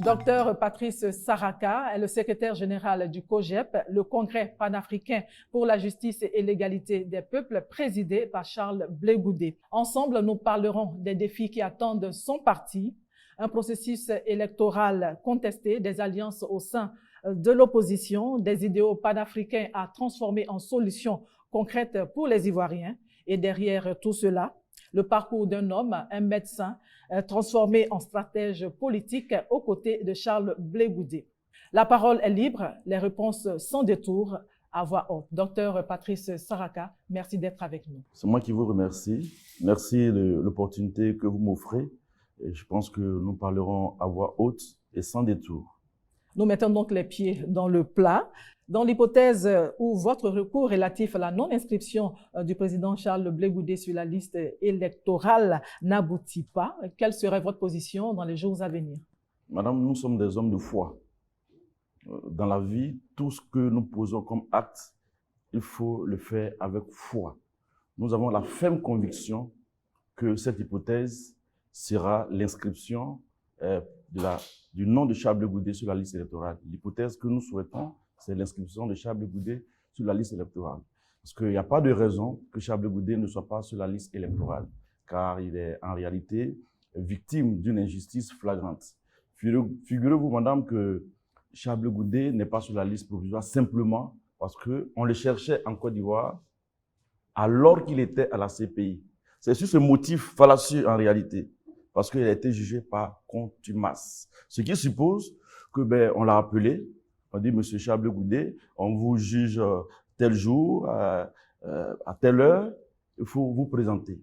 Docteur Patrice Saraka est le secrétaire général du COJEP, le Congrès panafricain pour la justice et l'égalité des peuples, présidé par Charles Blé Goudé. Ensemble, nous parlerons des défis qui attendent son parti, un processus électoral contesté, des alliances au sein de l'opposition, des idéaux panafricains à transformer en solutions concrètes pour les Ivoiriens. Et derrière tout cela, le parcours d'un homme, un médecin, transformé en stratège politique aux côtés de Charles Blé Goudé. La parole est libre, les réponses sans détour, à voix haute. Docteur Patrice Saraka, merci d'être avec nous. C'est moi qui vous remercie. Merci de l'opportunité que vous m'offrez. Et je pense que nous parlerons à voix haute et sans détour. Nous mettons donc les pieds dans le plat. Dans l'hypothèse où votre recours relatif à la non-inscription du président Charles Blé Goudé sur la liste électorale n'aboutit pas, quelle serait votre position dans les jours à venir? Madame, nous sommes des hommes de foi. Dans la vie, tout ce que nous posons comme acte, il faut le faire avec foi. Nous avons la ferme conviction que cette hypothèse sera l'inscription du nom de Charles Blé Goudé sur la liste électorale. L'hypothèse que nous souhaitons, c'est l'inscription de Charles Blé Goudé sur la liste électorale. Parce qu'il n'y a pas de raison que Charles Blé Goudé ne soit pas sur la liste électorale, car il est en réalité victime d'une injustice flagrante. Figurez-vous, madame, que Charles Blé Goudé n'est pas sur la liste provisoire simplement parce qu'on le cherchait en Côte d'Ivoire alors qu'il était à la CPI. C'est sur ce motif fallacieux en réalité, parce qu'il a été jugé par contumace. Ce qui suppose que, on l'a appelé, on dit, Monsieur Charles Blé Goudé, on vous juge tel jour, à telle heure, il faut vous présenter.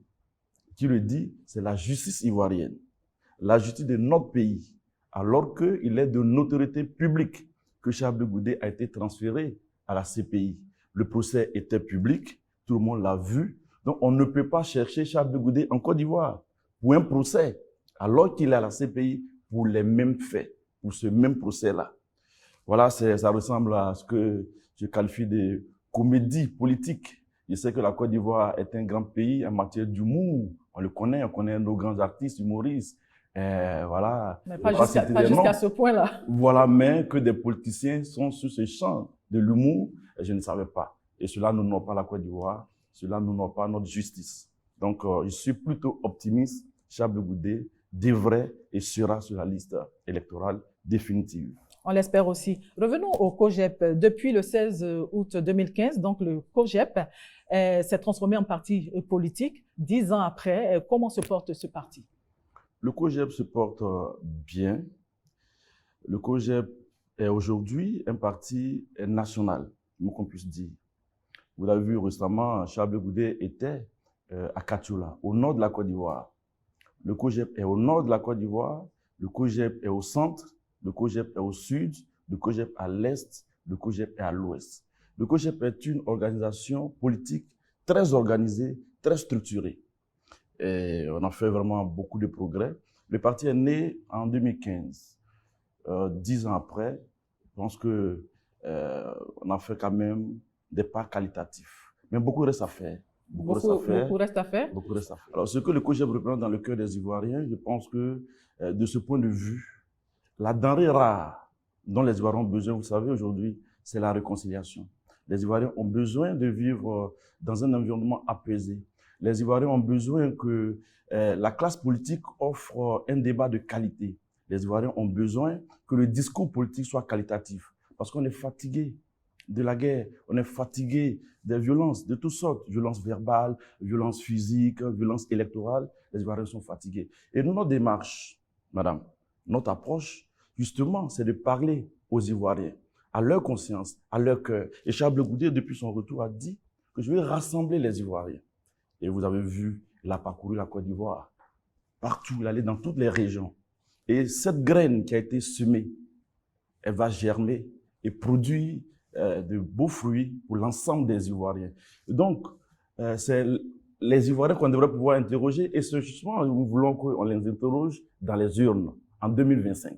Qui le dit? C'est la justice ivoirienne, la justice de notre pays, alors qu'il est de notoriété publique que Charles Blé Goudé a été transféré à la CPI. Le procès était public, tout le monde l'a vu, donc on ne peut pas chercher Charles Blé Goudé en Côte d'Ivoire pour un procès, alors qu'il est à la CPI pour les mêmes faits, pour ce même procès-là. Voilà, ça ressemble à ce que je qualifie de comédie politique. Je sais que la Côte d'Ivoire est un grand pays en matière d'humour. On le connaît, on connaît nos grands artistes humoristes. Voilà. Mais pas jusqu'à ce point-là. Voilà, mais que des politiciens sont sur ce champ de l'humour, je ne savais pas. Et cela n'honore pas la Côte d'Ivoire, cela n'honore pas notre justice. Donc, je suis plutôt optimiste. Charles Blé Goudé devrait et sera sur la liste électorale définitive. On l'espère aussi. Revenons au COJEP. Depuis le 16 août 2015, donc le COJEP s'est transformé en parti politique. 10 ans après, comment se porte ce parti? Le COJEP se porte bien. Le COJEP est aujourd'hui un parti national, qu'on puisse dire. Vous l'avez vu récemment, Charles Blé Goudé était à Katioula, au nord de la Côte d'Ivoire. Le COJEP est au nord de la Côte d'Ivoire, le COJEP est au centre, le COJEP est au sud, le COJEP à l'est, le COJEP est à l'ouest. Le COJEP est une organisation politique très organisée, très structurée. Et on a fait vraiment beaucoup de progrès. Le parti est né en 2015. 10 ans après, je pense qu'on a fait quand même des pas qualitatifs. Mais beaucoup reste à faire. Beaucoup reste à faire. Beaucoup reste à faire. Alors, ce que le COJEP représente dans le cœur des Ivoiriens, je pense que de ce point de vue, la denrée rare dont les Ivoiriens ont besoin, vous savez, aujourd'hui, c'est la réconciliation. Les Ivoiriens ont besoin de vivre dans un environnement apaisé. Les Ivoiriens ont besoin que la classe politique offre un débat de qualité. Les Ivoiriens ont besoin que le discours politique soit qualitatif. Parce qu'on est fatigué de la guerre, on est fatigué des violences de toutes sortes, violences verbales, violences physiques, violences électorales. Les Ivoiriens sont fatigués. Et nous, notre démarche, madame, notre approche, justement, c'est de parler aux Ivoiriens, à leur conscience, à leur cœur. Et Charles Blé Goudé, depuis son retour, a dit que je vais rassembler les Ivoiriens. Et vous avez vu, il a parcouru la Côte d'Ivoire. Partout, il allait dans toutes les régions. Et cette graine qui a été semée, elle va germer et produire de beaux fruits pour l'ensemble des Ivoiriens. Donc, c'est les Ivoiriens qu'on devrait pouvoir interroger. Et c'est justement, nous voulons qu'on les interroge dans les urnes en 2025.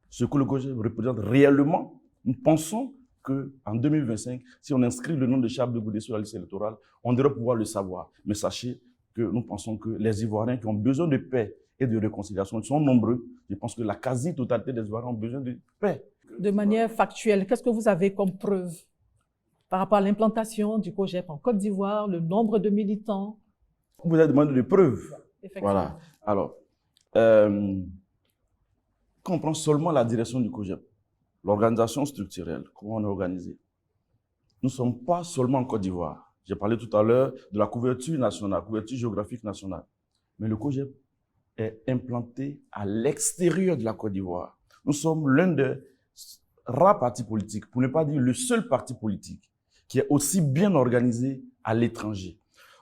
Ce que le COJEP représente réellement, nous pensons qu'en 2025, si on inscrit le nom de Charles Blé Goudé sur la liste électorale, on devrait pouvoir le savoir. Mais sachez que nous pensons que les Ivoiriens qui ont besoin de paix et de réconciliation. Ils sont nombreux. Je pense que la quasi-totalité des Ivoiriens ont besoin de paix. De manière factuelle, qu'est-ce que vous avez comme preuve par rapport à l'implantation du COJEP en Côte d'Ivoire, le nombre de militants? Vous avez demandé des preuves. Voilà. Alors, quand on prend seulement la direction du COJEP, l'organisation structurelle, comment on est organisé, nous ne sommes pas seulement en Côte d'Ivoire. J'ai parlé tout à l'heure de la couverture nationale, couverture géographique nationale. Mais le COJEP est implanté à l'extérieur de la Côte d'Ivoire. Nous sommes l'un des rares partis politiques, pour ne pas dire le seul parti politique, qui est aussi bien organisé à l'étranger.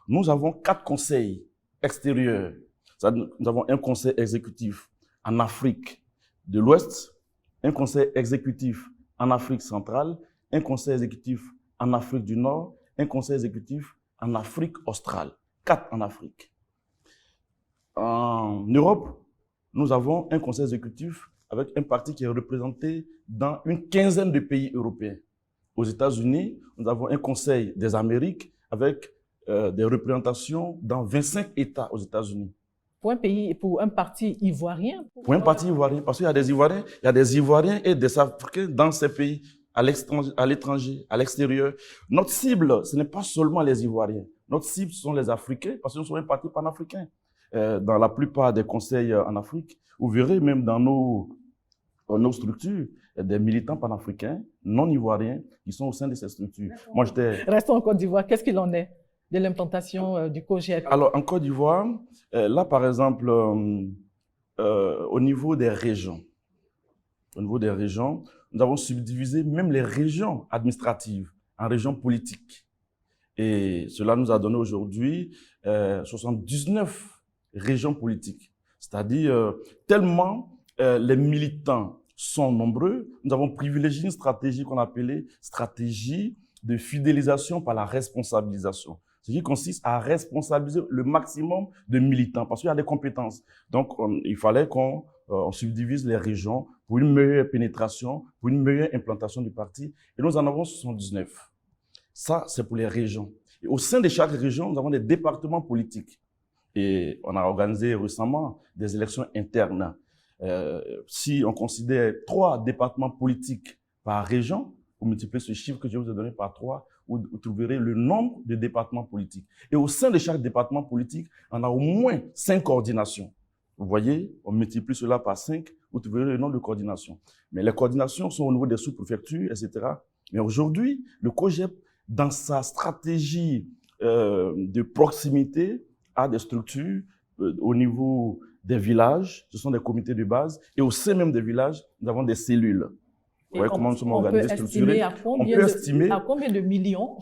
Nous avons 4 conseils extérieurs. Nous avons un conseil exécutif en Afrique de l'Ouest, un conseil exécutif en Afrique centrale, un conseil exécutif en Afrique du Nord, un conseil exécutif en Afrique australe. 4 en Afrique. En Europe, nous avons un conseil exécutif avec un parti qui est représenté dans une quinzaine de pays européens. Aux États-Unis, nous avons un conseil des Amériques avec des représentations dans 25 États aux États-Unis. Pour un pays, pour un parti ivoirien? Pour un parti ivoirien, parce qu'il y a des Ivoiriens, il y a des Ivoiriens et des Africains dans ces pays, à l'étranger, à l'extérieur. Notre cible, ce n'est pas seulement les Ivoiriens. Notre cible, ce sont les Africains, parce que nous sommes un parti panafricain. Dans la plupart des conseils en Afrique, vous verrez même dans nos structures, des militants panafricains, non ivoiriens, qui sont au sein de ces structures. Moi, Restons en Côte d'Ivoire. Qu'est-ce qu'il en est de l'implantation du COJEP? Alors, en Côte d'Ivoire, là, par exemple, au niveau des régions, nous avons subdivisé même les régions administratives en régions politiques. Et cela nous a donné aujourd'hui 79 régions politiques. C'est-à-dire, tellement les militants sont nombreux, nous avons privilégié une stratégie qu'on appelait stratégie de fidélisation par la responsabilisation. Ce qui consiste à responsabiliser le maximum de militants, parce qu'il y a des compétences. Donc, il fallait qu'on subdivise les régions pour une meilleure pénétration, pour une meilleure implantation du parti. Et nous en avons 79. Ça, c'est pour les régions. Et au sein de chaque région, nous avons des départements politiques. Et on a organisé récemment des élections internes. Si on considère 3 départements politiques par région, vous multipliez ce chiffre que je vous ai donné par 3, vous trouverez le nombre de départements politiques. Et au sein de chaque département politique, on a au moins 5 coordinations. Vous voyez, on multiplie cela par 5, vous trouverez le nombre de coordinations. Mais les coordinations sont au niveau des sous-préfectures, etc. Mais aujourd'hui, le COJEP, dans sa stratégie de proximité, a des structures au niveau des villages, ce sont des comités de base, et au sein même des villages, nous avons des cellules. Vous voyez comment nous sommes organisés, structurés. On peut estimer à combien de millions?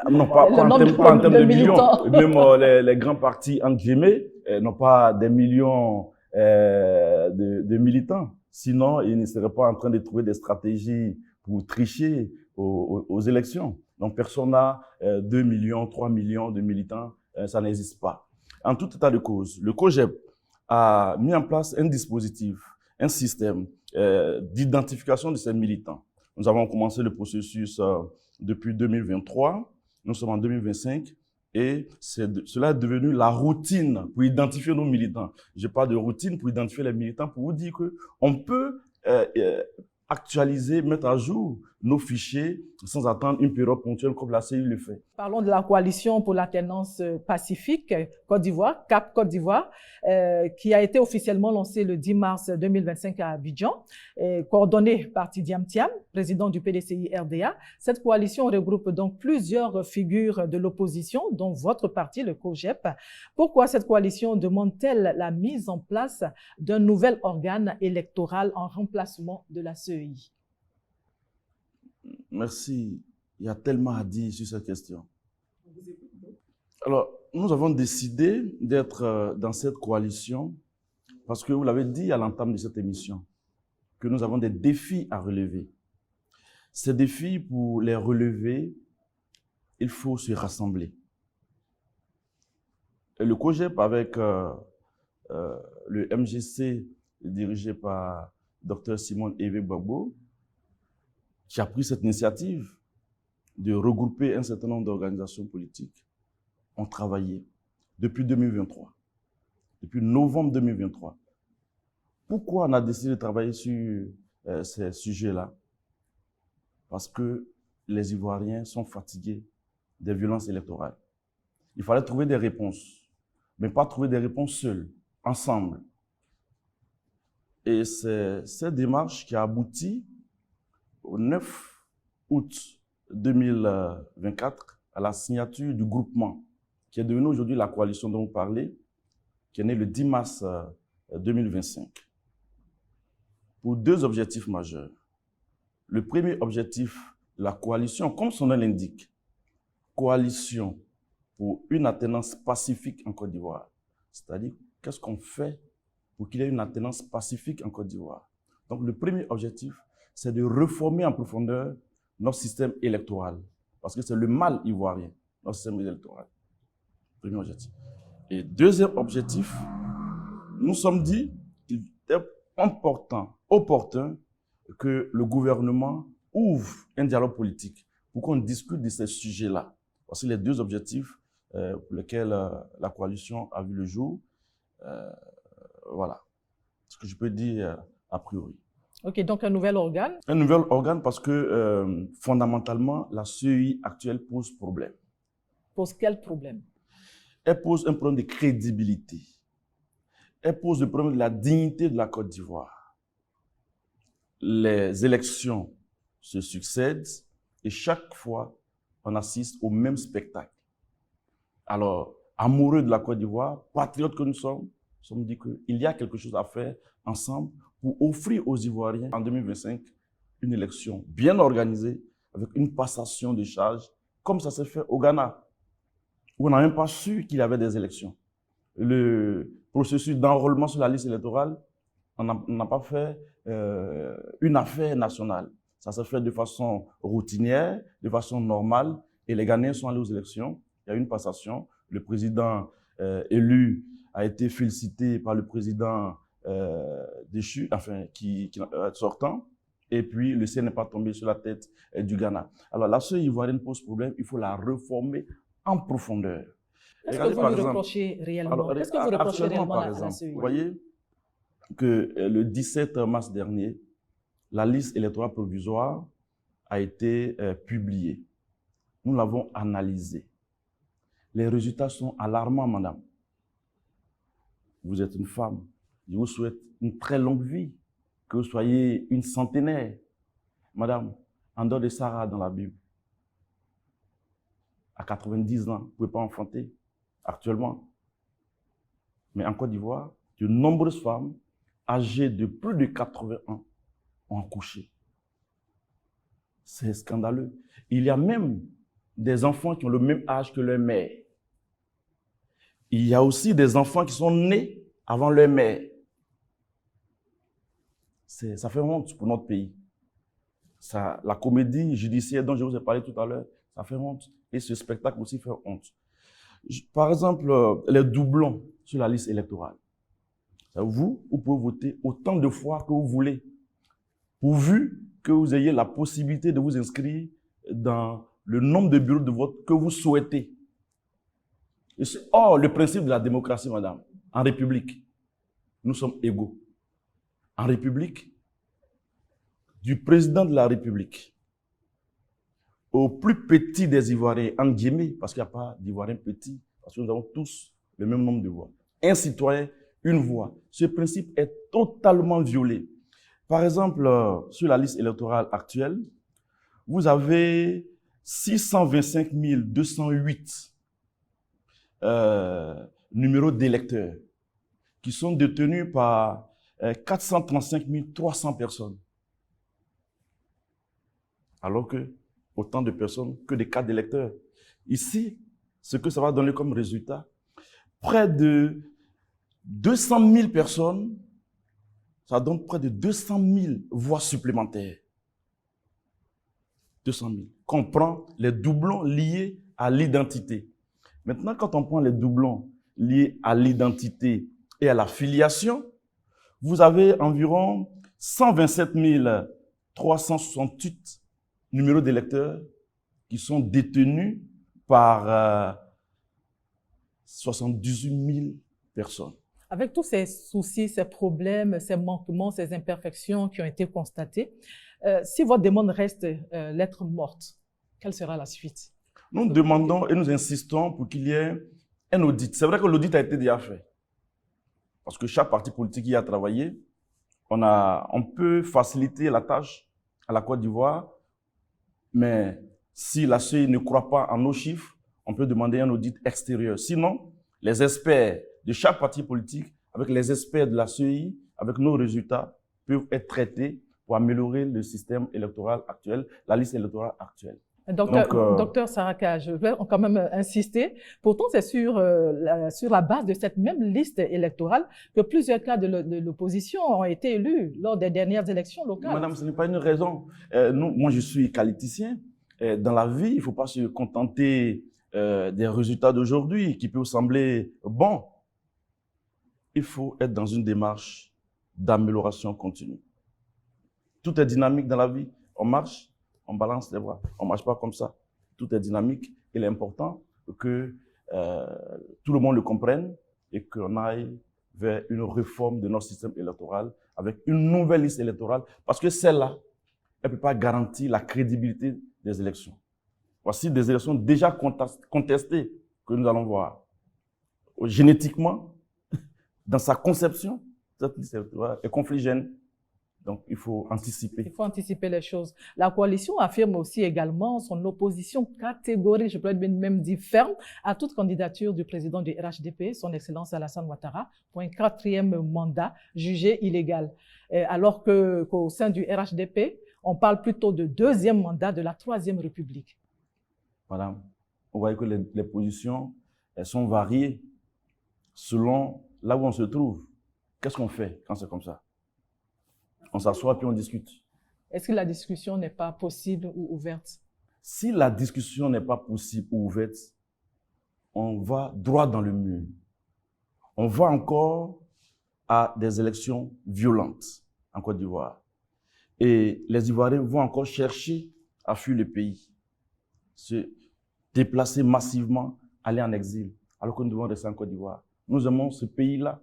Non, pas en termes de millions. Même les grands partis, entre guillemets, n'ont pas des millions de militants. Sinon, ils ne seraient pas en train de trouver des stratégies pour tricher aux élections. Donc, personne n'a 2 millions, 3 millions de militants. Ça n'existe pas. En tout état de cause, le COJEP a mis en place un dispositif, un système d'identification de ces militants. Nous avons commencé le processus depuis 2023, nous sommes en 2025 et cela est devenu la routine pour identifier nos militants. Je parle de routine pour identifier les militants, pour vous dire qu'on peut actualiser, mettre à jour nos fichiers sans attendre une période ponctuelle comme la CEI le fait. Parlons de la coalition pour l'alternance pacifique Côte d'Ivoire, CAP Côte d'Ivoire, qui a été officiellement lancée le 10 mars 2025 à Abidjan, coordonnée par Tidiam Thiam, président du PDCI RDA. Cette coalition regroupe donc plusieurs figures de l'opposition, dont votre parti, le COJEP. Pourquoi cette coalition demande-t-elle la mise en place d'un nouvel organe électoral en remplacement de la CEI? Merci. Il y a tellement à dire sur cette question. Alors, nous avons décidé d'être dans cette coalition parce que vous l'avez dit à l'entame de cette émission, que nous avons des défis à relever. Ces défis, pour les relever, il faut se rassembler. Et le COJEP, avec le MGC dirigé par Dr Simon Evé Gbagbo, qui a pris cette initiative de regrouper un certain nombre d'organisations politiques, ont travaillé depuis 2023. depuis novembre 2023. Pourquoi on a décidé de travailler sur ces sujets-là? Parce que les Ivoiriens sont fatigués des violences électorales. Il fallait trouver des réponses, mais pas trouver des réponses seules, ensemble. Et c'est cette démarche qui a abouti au 9 août 2024 à la signature du groupement, qui est devenu aujourd'hui la coalition dont vous parlez, qui est née le 10 mars 2025, pour deux objectifs majeurs. Le premier objectif de la coalition, comme son nom l'indique, coalition pour une alternance pacifique en Côte d'Ivoire. C'est-à-dire, qu'est-ce qu'on fait pour qu'il y ait une alternance pacifique en Côte d'Ivoire? Donc, le premier objectif, c'est de réformer en profondeur notre système électoral. Parce que c'est le mal ivoirien, notre système électoral. Premier objectif. Et deuxième objectif, nous sommes dit qu'il est important, opportun, que le gouvernement ouvre un dialogue politique pour qu'on discute de ces sujets-là. Voici les deux objectifs pour lesquels la coalition a vu le jour. Voilà ce que je peux dire a priori. Ok, donc un nouvel organe? Un nouvel organe parce que fondamentalement, la CEI actuelle pose problème. Pose quel problème? Elle pose un problème de crédibilité. Elle pose le problème de la dignité de la Côte d'Ivoire. Les élections se succèdent et chaque fois, on assiste au même spectacle. Alors, amoureux de la Côte d'Ivoire, patriotes que nous sommes dit qu'il y a quelque chose à faire ensemble pour offrir aux Ivoiriens en 2025 une élection bien organisée avec une passation de charges comme ça s'est fait au Ghana, où on n'a même pas su qu'il y avait des élections. Le processus d'enrôlement sur la liste électorale, on n'a pas fait une affaire nationale. Ça s'est fait de façon routinière, de façon normale, et les Ghanéens sont allés aux élections. Il y a eu une passation. Le président élu a été félicité par le président déchu, enfin, qui sortant, et puis le ciel n'est pas tombé sur la tête du Ghana. Alors la CEI ivoirienne pose problème, il faut la réformer en profondeur. Qu'est-ce que vous lui reprochez réellement? Qu'est-ce que vous reprochez réellement à la CEI? Vous voyez que le 17 mars dernier, la liste électorale provisoire a été publiée. Nous l'avons analysée. Les résultats sont alarmants, madame. Vous êtes une femme. Je vous souhaite une très longue vie, que vous soyez une centenaire. Madame, en dehors de Sarah dans la Bible, à 90 ans, vous ne pouvez pas enfanter actuellement. Mais en Côte d'Ivoire, de nombreuses femmes âgées de plus de 80 ans ont accouché. C'est scandaleux. Il y a même des enfants qui ont le même âge que leur mère. Il y a aussi des enfants qui sont nés avant leur mère. Ça fait honte pour notre pays. La comédie judiciaire dont je vous ai parlé tout à l'heure, ça fait honte. Et ce spectacle aussi fait honte. Par exemple, les doublons sur la liste électorale. Vous pouvez voter autant de fois que vous voulez, pourvu que vous ayez la possibilité de vous inscrire dans le nombre de bureaux de vote que vous souhaitez. Or, le principe de la démocratie, madame, en République, nous sommes égaux. En République, du président de la République au plus petit des Ivoiriens, en guillemets, parce qu'il n'y a pas d'Ivoiriens petits, parce que nous avons tous le même nombre de voix. Un citoyen, une voix. Ce principe est totalement violé. Par exemple, sur la liste électorale actuelle, vous avez 625 208 numéros d'électeurs qui sont détenus par 435 300 personnes. Alors que autant de personnes que des cartes d'électeurs. Ici, ce que ça va donner comme résultat, près de 200 000 personnes, ça donne près de 200 000 voix supplémentaires. 200 000. Qu'on prend les doublons liés à l'identité. Maintenant, quand on prend les doublons liés à l'identité et à la filiation, vous avez environ 127 368 numéros d'électeurs qui sont détenus par 78 000 personnes. Avec tous ces soucis, ces problèmes, ces manquements, ces imperfections qui ont été constatés, si votre demande reste lettre morte, quelle sera la suite? Nous demandons et nous insistons pour qu'il y ait un audit. C'est vrai que l'audit a été déjà fait. Parce que chaque parti politique y a travaillé. On peut faciliter la tâche à la Côte d'Ivoire, mais si la CEI ne croit pas en nos chiffres, on peut demander un audit extérieur. Sinon, les experts de chaque parti politique, avec les experts de la CEI, avec nos résultats, peuvent être traités pour améliorer le système électoral actuel, la liste électorale actuelle. Docteur Saraka, je vais quand même insister. Pourtant, c'est sur la base de cette même liste électorale que plusieurs cas de l'opposition ont été élus lors des dernières élections locales. Madame, ce n'est pas une raison. Moi, je suis qualiticien. Dans la vie, il ne faut pas se contenter des résultats d'aujourd'hui qui peuvent sembler bons. Il faut être dans une démarche d'amélioration continue. Tout est dynamique dans la vie. On marche, on balance les bras. On ne marche pas comme ça. Tout est dynamique. Il est important que tout le monde le comprenne et qu'on aille vers une réforme de notre système électoral avec une nouvelle liste électorale parce que celle-là, elle ne peut pas garantir la crédibilité des élections. Voici des élections déjà contestées que nous allons voir. Génétiquement, dans sa conception, cette liste électorale est confligène. Donc, il faut anticiper. Il faut anticiper les choses. La coalition affirme aussi également son opposition catégorique, je peux même dire ferme, à toute candidature du président du RHDP, son Excellence Alassane Ouattara, pour un 4e mandat jugé illégal. Alors qu'au sein du RHDP, on parle plutôt de 2e mandat de la 3e République. Madame, vous voyez que les positions, elles sont variées selon là où on se trouve. Qu'est-ce qu'on fait quand c'est comme ça? On s'assoit puis on discute. Est-ce que la discussion n'est pas possible ou ouverte? Si la discussion n'est pas possible ou ouverte, on va droit dans le mur. On va encore à des élections violentes en Côte d'Ivoire. Et les Ivoiriens vont encore chercher à fuir le pays, se déplacer massivement, aller en exil, alors que nous devons rester en Côte d'Ivoire. Nous aimons ce pays-là.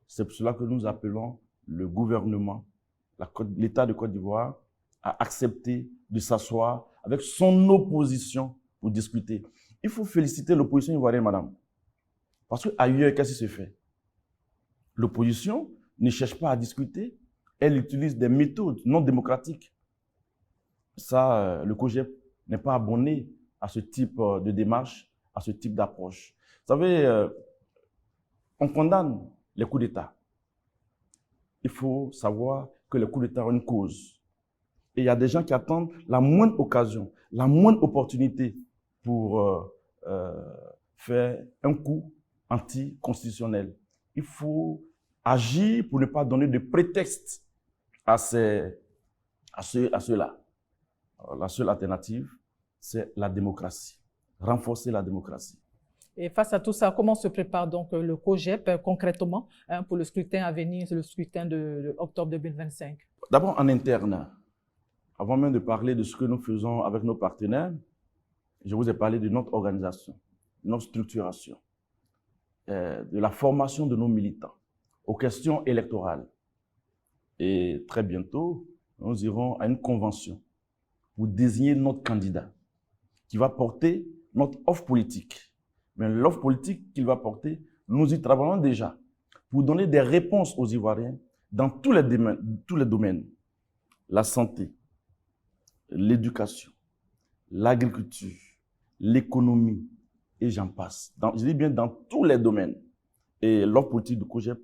C'est pour cela que nous appelons le gouvernement, l'État de Côte d'Ivoire, à accepter de s'asseoir avec son opposition pour discuter. Il faut féliciter l'opposition ivoirienne, madame. Parce qu'ailleurs, qu'est-ce qui se fait? L'opposition ne cherche pas à discuter, elle utilise des méthodes non démocratiques. Ça, le COJEP n'est pas abonné à ce type de démarche, à ce type d'approche. Vous savez, on condamne les coups d'État. Il faut savoir que les coups d'État ont une cause. Et il y a des gens qui attendent la moindre occasion, la moindre opportunité pour faire un coup anticonstitutionnel. Il faut agir pour ne pas donner de prétexte à ceux-là. La seule alternative, c'est la démocratie. Renforcer la démocratie. Et face à tout ça, comment se prépare donc le COJEP concrètement pour le scrutin à venir, le scrutin de octobre 2025? D'abord en interne. Avant même de parler de ce que nous faisons avec nos partenaires, je vous ai parlé de notre organisation, de notre structuration, de la formation de nos militants aux questions électorales. Et très bientôt, nous irons à une convention pour désigner notre candidat qui va porter notre offre politique. Mais l'offre politique qu'il va porter, nous y travaillons déjà pour donner des réponses aux Ivoiriens dans tous les domaines. La santé, l'éducation, l'agriculture, l'économie, et j'en passe. Je dis bien dans tous les domaines. Et l'offre politique du COJEP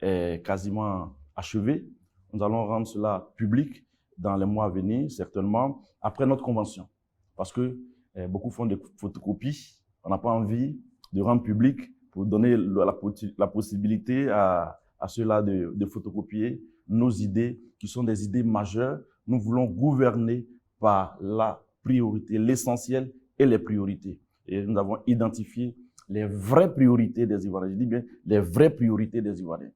est quasiment achevée. Nous allons rendre cela public dans les mois à venir, certainement, après notre convention. Parce que beaucoup font des photocopies. On n'a pas envie de rendre public pour donner la possibilité à ceux-là de photocopier nos idées, qui sont des idées majeures. Nous voulons gouverner par la priorité, l'essentiel et les priorités. Et nous avons identifié les vraies priorités des Ivoiriens. Je dis bien les vraies priorités des Ivoiriens.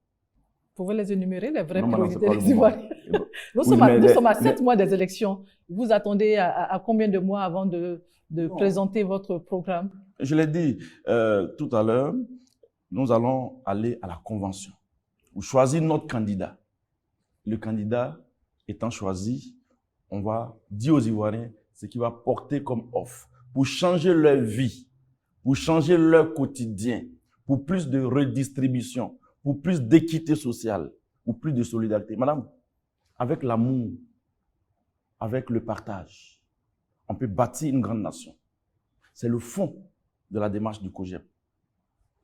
Vous pouvez les énumérer, les vraies priorités des Ivoiriens? Nous sommes à 7 mois des élections. Vous attendez à combien de mois avant de présenter votre programme? Je l'ai dit tout à l'heure, nous allons aller à la convention pour choisir notre candidat. Le candidat étant choisi, on va dire aux Ivoiriens ce qu'il va porter comme offre pour changer leur vie, pour changer leur quotidien, pour plus de redistribution, pour plus d'équité sociale, pour plus de solidarité. Madame, avec l'amour, avec le partage, on peut bâtir une grande nation. C'est le fond de la démarche du COJEP.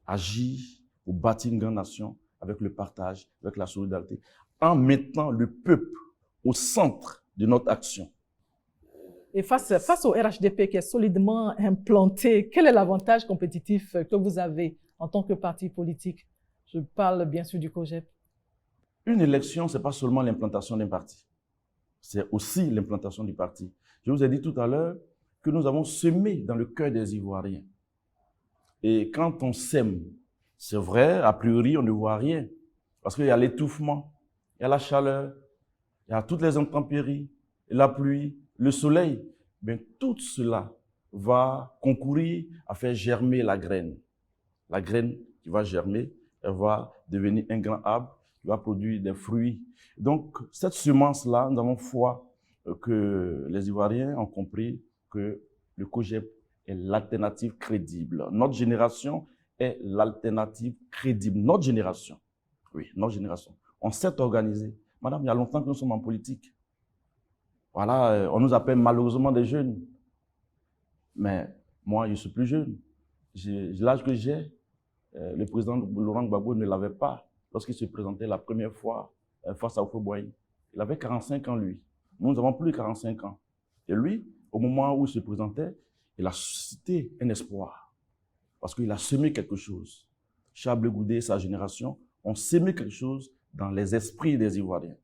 Agir pour bâtir une grande nation avec le partage, avec la solidarité, en mettant le peuple au centre de notre action. Et face au RHDP qui est solidement implanté, quel est l'avantage compétitif que vous avez en tant que parti politique? Je parle bien sûr du COJEP. Une élection, ce n'est pas seulement l'implantation d'un parti. C'est aussi l'implantation du parti. Je vous ai dit tout à l'heure que nous avons semé dans le cœur des Ivoiriens. Et quand on sème, c'est vrai, a priori, on ne voit rien. Parce qu'il y a l'étouffement, il y a la chaleur, il y a toutes les intempéries, la pluie, le soleil. Bien, tout cela va concourir à faire germer la graine. La graine qui va germer, elle va devenir un grand arbre qui va produire des fruits. Donc, cette semence-là, nous avons foi que les Ivoiriens ont compris que le COJEP est l'alternative crédible. Notre génération est l'alternative crédible. Notre génération, oui, notre génération. On s'est organisé. Madame, il y a longtemps que nous sommes en politique. Voilà, on nous appelle malheureusement des jeunes. Mais moi, je suis plus jeune. L'âge que j'ai, le président Laurent Gbagbo ne l'avait pas lorsqu'il se présentait la première fois face à Houphouët-Boigny. Il avait 45 ans, lui. Nous avons plus de 45 ans. Et lui, au moment où il se présentait, il a suscité un espoir. Parce qu'il a semé quelque chose. Charles Blé Goudé et sa génération ont semé quelque chose dans les esprits des Ivoiriens.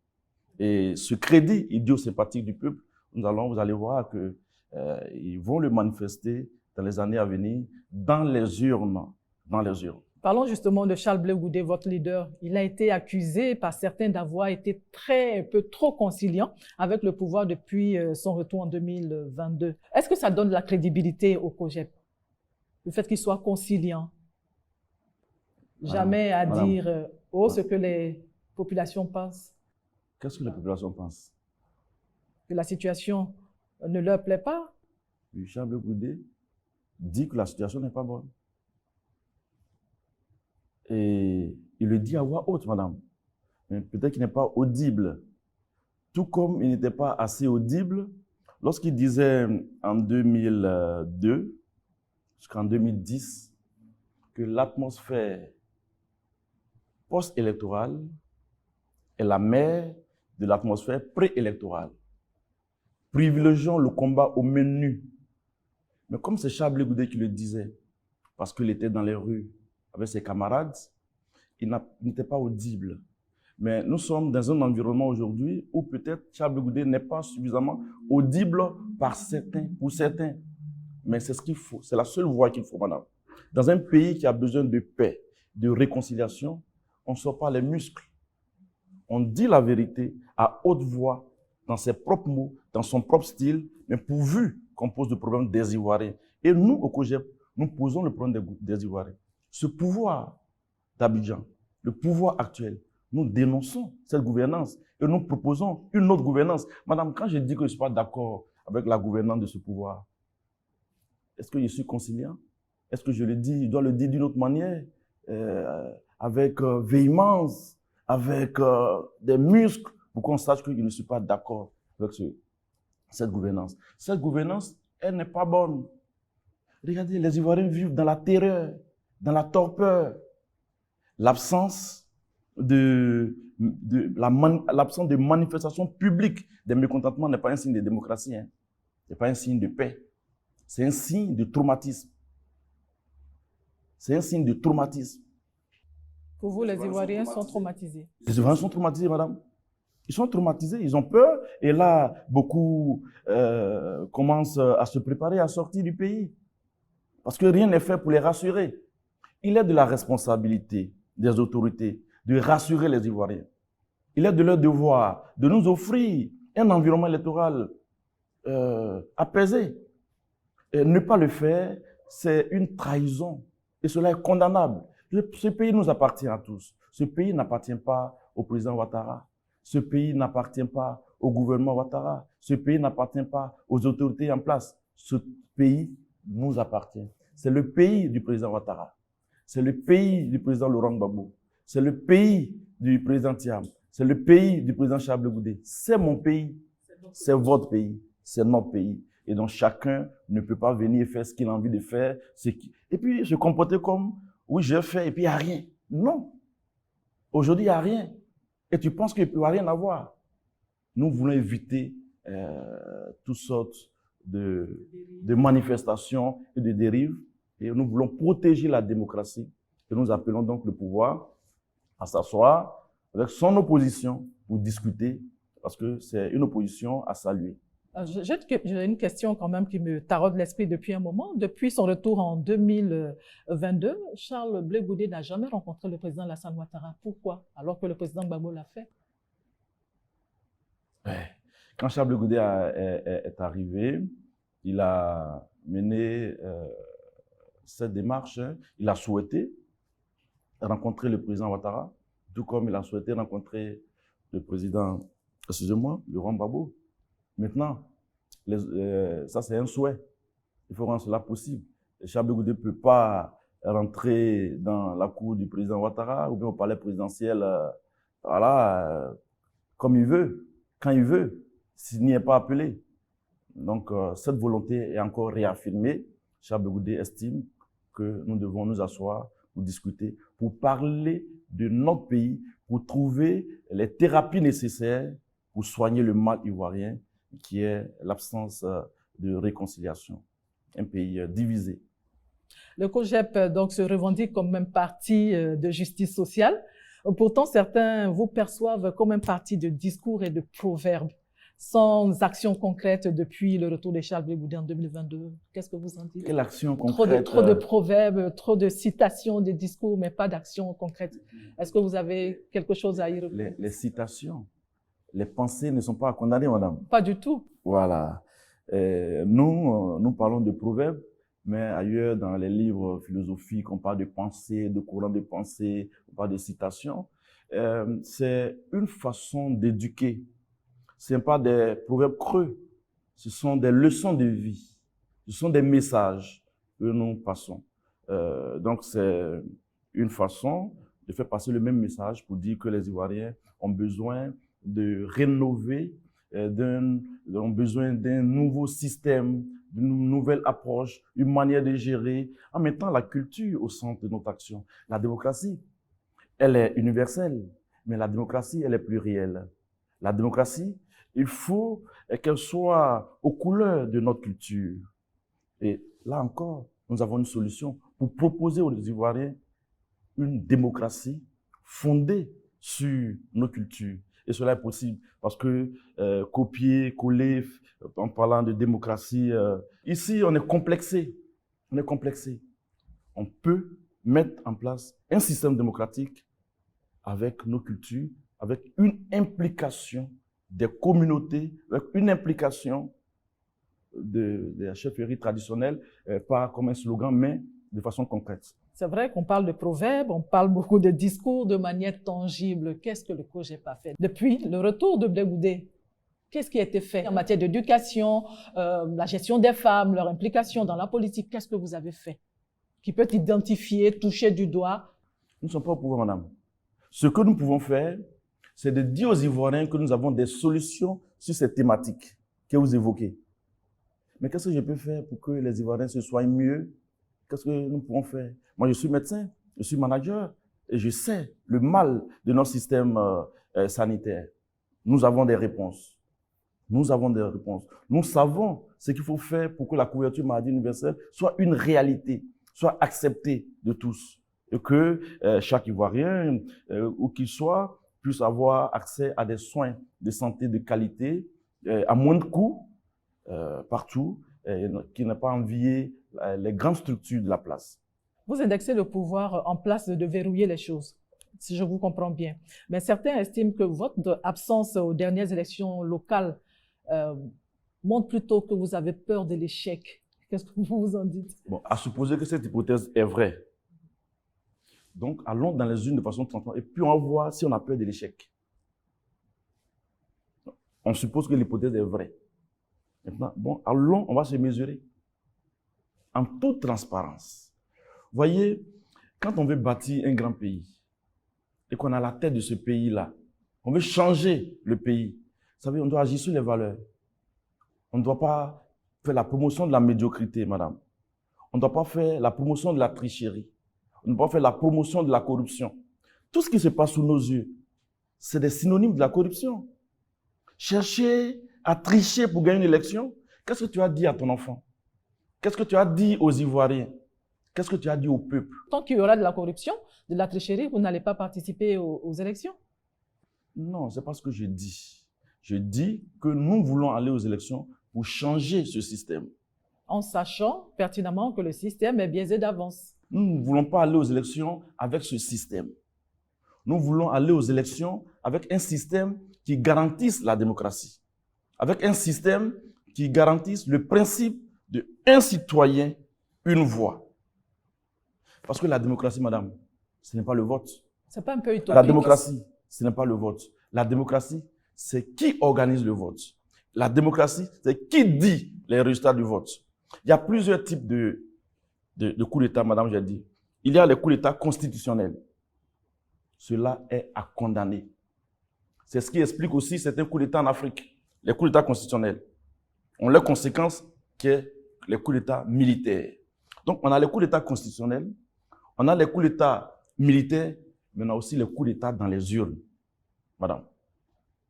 Et ce crédit idiosympathique du peuple, vous allez voir qu'ils vont le manifester dans les années à venir dans les urnes. Parlons justement de Charles Blé Goudé, votre leader. Il a été accusé par certains d'avoir été un peu trop conciliant avec le pouvoir depuis son retour en 2022. Est-ce que ça donne de la crédibilité au COJEP, le fait qu'il soit conciliant? Jamais à dire ce que les populations pensent. Qu'est-ce que les populations pensent? Que la situation ne leur plaît pas? Charles Blé Goudé dit que la situation n'est pas bonne. Et il le dit à voix haute, madame. Mais peut-être qu'il n'est pas audible. Tout comme il n'était pas assez audible lorsqu'il disait en 2002 jusqu'en 2010 que l'atmosphère post-électorale est la mère de l'atmosphère préélectorale. Privilégions le combat au menu. Mais comme c'est Charles Blé Goudé qui le disait, parce qu'il était dans les rues avec ses camarades, il n'était pas audible. Mais nous sommes dans un environnement aujourd'hui où peut-être Charles Blé Goudé n'est pas suffisamment audible pour certains. Mais c'est ce qu'il faut, c'est la seule voie qu'il faut, madame. Dans un pays qui a besoin de paix, de réconciliation, on ne sort pas les muscles. On dit la vérité à haute voix, dans ses propres mots, dans son propre style, mais pourvu qu'on pose le problème des Ivoiriens. Et nous, au COJEP, nous posons le problème des Ivoiriens. Ce pouvoir d'Abidjan, le pouvoir actuel, nous dénonçons cette gouvernance et nous proposons une autre gouvernance. Madame, quand je dis que je ne suis pas d'accord avec la gouvernance de ce pouvoir, est-ce que je suis conciliant? Est-ce que je le dis, je dois le dire d'une autre manière, avec véhémence, avec des muscles, pour qu'on sache que je ne suis pas d'accord avec cette gouvernance. Cette gouvernance, elle n'est pas bonne. Regardez, les Ivoiriens vivent dans la terreur, dans la torpeur. L'absence de manifestations publiques des mécontentements n'est pas un signe de démocratie. Hein. Ce n'est pas un signe de paix. C'est un signe de traumatisme. C'est un signe de traumatisme. Pour vous, les Ivoiriens sont traumatisés. Les Ivoiriens sont traumatisés, madame. Ils sont traumatisés, ils ont peur. Et là, beaucoup commencent à se préparer à sortir du pays. Parce que rien n'est fait pour les rassurer. Il est de la responsabilité des autorités de rassurer les Ivoiriens. Il est de leur devoir de nous offrir un environnement électoral apaisé. Et ne pas le faire, c'est une trahison. Et cela est condamnable. Ce pays nous appartient à tous. Ce pays n'appartient pas au président Ouattara. Ce pays n'appartient pas au gouvernement Ouattara. Ce pays n'appartient pas aux autorités en place. Ce pays nous appartient. C'est le pays du président Ouattara. C'est le pays du président Laurent Gbagbo. C'est le pays du président Thiam. C'est le pays du président Charles Blé Goudé. C'est mon pays. C'est votre pays. C'est notre pays. Et donc, chacun ne peut pas venir faire ce qu'il a envie de faire. Et puis, se comporter comme, oui, j'ai fait, et puis il n'y a rien. Non. Aujourd'hui, il n'y a rien. Et tu penses qu'il ne peut rien avoir. Nous voulons éviter toutes sortes de manifestations et de dérives. Et nous voulons protéger la démocratie. Et nous appelons donc le pouvoir à s'asseoir avec son opposition pour discuter, parce que c'est une opposition à saluer. J'ai une question quand même qui me taraude l'esprit depuis un moment. Depuis son retour en 2022, Charles Blé Goudé n'a jamais rencontré le président Alassane Ouattara. Pourquoi? Alors que le président Gbagbo l'a fait. Quand Charles Blé Goudé est arrivé, il a mené cette démarche. Il a souhaité rencontrer le président Ouattara, tout comme il a souhaité rencontrer le président, excusez-moi, Laurent Gbagbo. Maintenant, ça c'est un souhait. Il faut rendre cela possible. Charles Blé Goudé ne peut pas rentrer dans la cour du président Ouattara ou bien au palais présidentiel, comme il veut, quand il veut, s'il n'y est pas appelé. Donc, cette volonté est encore réaffirmée. Charles Blé Goudé estime que nous devons nous asseoir pour discuter, pour parler de notre pays, pour trouver les thérapies nécessaires pour soigner le mal ivoirien, qui est l'absence de réconciliation. Un pays divisé. Le COJEP donc, se revendique comme un parti de justice sociale. Pourtant, certains vous perçoivent comme un parti de discours et de proverbes, sans action concrète depuis le retour de Charles Blé Goudé en 2022. Qu'est-ce que vous en dites? Quelle action concrète? Trop de proverbes, trop de citations, de discours, mais pas d'action concrète. Est-ce que vous avez quelque chose à y répondre? Les citations, les pensées ne sont pas à condamner, madame. Pas du tout. Voilà. Nous parlons de proverbes, mais ailleurs, dans les livres philosophiques, on parle de pensée, de courant de pensée, on parle de citations. C'est une façon d'éduquer. Ce ne sont pas des proverbes creux, ce sont des leçons de vie, ce sont des messages que nous passons. Donc, c'est une façon de faire passer le même message pour dire que les Ivoiriens ont besoin de rénover, ont besoin d'un nouveau système, d'une nouvelle approche, une manière de gérer, en mettant la culture au centre de notre action. La démocratie, elle est universelle, mais la démocratie, elle est plurielle. La démocratie, il faut qu'elle soit aux couleurs de notre culture. Et là encore, nous avons une solution pour proposer aux Ivoiriens une démocratie fondée sur nos cultures. Et cela est possible parce que copier, coller, en parlant de démocratie, ici on est complexé. On est complexé. On peut mettre en place un système démocratique avec nos cultures, avec une implication des communautés, avec une implication de la chefferie traditionnelle, pas comme un slogan, mais de façon concrète. C'est vrai qu'on parle de proverbes, on parle beaucoup de discours de manière tangible. Qu'est-ce que le COJEP a fait? Depuis le retour de Blé Goudé, qu'est-ce qui a été fait en matière d'éducation, la gestion des femmes, leur implication dans la politique? Qu'est-ce que vous avez fait qui peut identifier, toucher du doigt? Nous ne sommes pas au pouvoir, madame. Ce que nous pouvons faire, c'est de dire aux Ivoiriens que nous avons des solutions sur ces thématiques que vous évoquez. Mais qu'est-ce que je peux faire pour que les Ivoiriens se soignent mieux? Qu'est-ce que nous pouvons faire? Moi, je suis médecin, je suis manager, et je sais le mal de notre système sanitaire. Nous avons des réponses. Nous avons des réponses. Nous savons ce qu'il faut faire pour que la couverture maladie universelle soit une réalité, soit acceptée de tous. Et que chaque Ivoirien, où qu'il soit, puisse avoir accès à des soins de santé de qualité, à moins de coûts, partout, qui n'a pas envié les grandes structures de la place. Vous indexez le pouvoir en place de verrouiller les choses, si je vous comprends bien. Mais certains estiment que votre absence aux dernières élections locales montre plutôt que vous avez peur de l'échec. Qu'est-ce que vous en dites? Bon, à supposer que cette hypothèse est vraie, Donc, allons dans les urnes de façon transparente et puis on va voir si on a peur de l'échec. On suppose que l'hypothèse est vraie. Maintenant, bon, allons, on va se mesurer en toute transparence. Voyez, quand on veut bâtir un grand pays et qu'on a la tête de ce pays-là, on veut changer le pays, vous savez, on doit agir sur les valeurs. On ne doit pas faire la promotion de la médiocrité, madame. On ne doit pas faire la promotion de la tricherie. On ne doit pas faire la promotion de la corruption. Tout ce qui se passe sous nos yeux, c'est des synonymes de la corruption. Chercher à tricher pour gagner une élection, qu'est-ce que tu as dit à ton enfant? Qu'est-ce que tu as dit aux Ivoiriens? Qu'est-ce que tu as dit au peuple? Tant qu'il y aura de la corruption, de la tricherie, vous n'allez pas participer aux élections? Non, ce n'est pas ce que je dis. Je dis que nous voulons aller aux élections pour changer ce système. En sachant pertinemment que le système est biaisé d'avance. Nous ne voulons pas aller aux élections avec ce système. Nous voulons aller aux élections avec un système qui garantisse la démocratie, avec un système qui garantisse le principe de un citoyen, une voix. Parce que la démocratie, madame, ce n'est pas le vote. C'est pas un peu utopique? La démocratie, ce n'est pas le vote. La démocratie, c'est qui organise le vote. La démocratie, c'est qui dit les résultats du vote. Il y a plusieurs types de coups d'État, madame, j'ai dit. Il y a les coups d'État constitutionnels. Cela est à condamner. C'est ce qui explique aussi certains coups d'État en Afrique. Les coups d'État constitutionnels ont leurs conséquences qui est les coups d'État militaires. Donc, on a les coups d'État constitutionnels, on a les coups d'État militaires, mais on a aussi les coups d'État dans les urnes. Madame.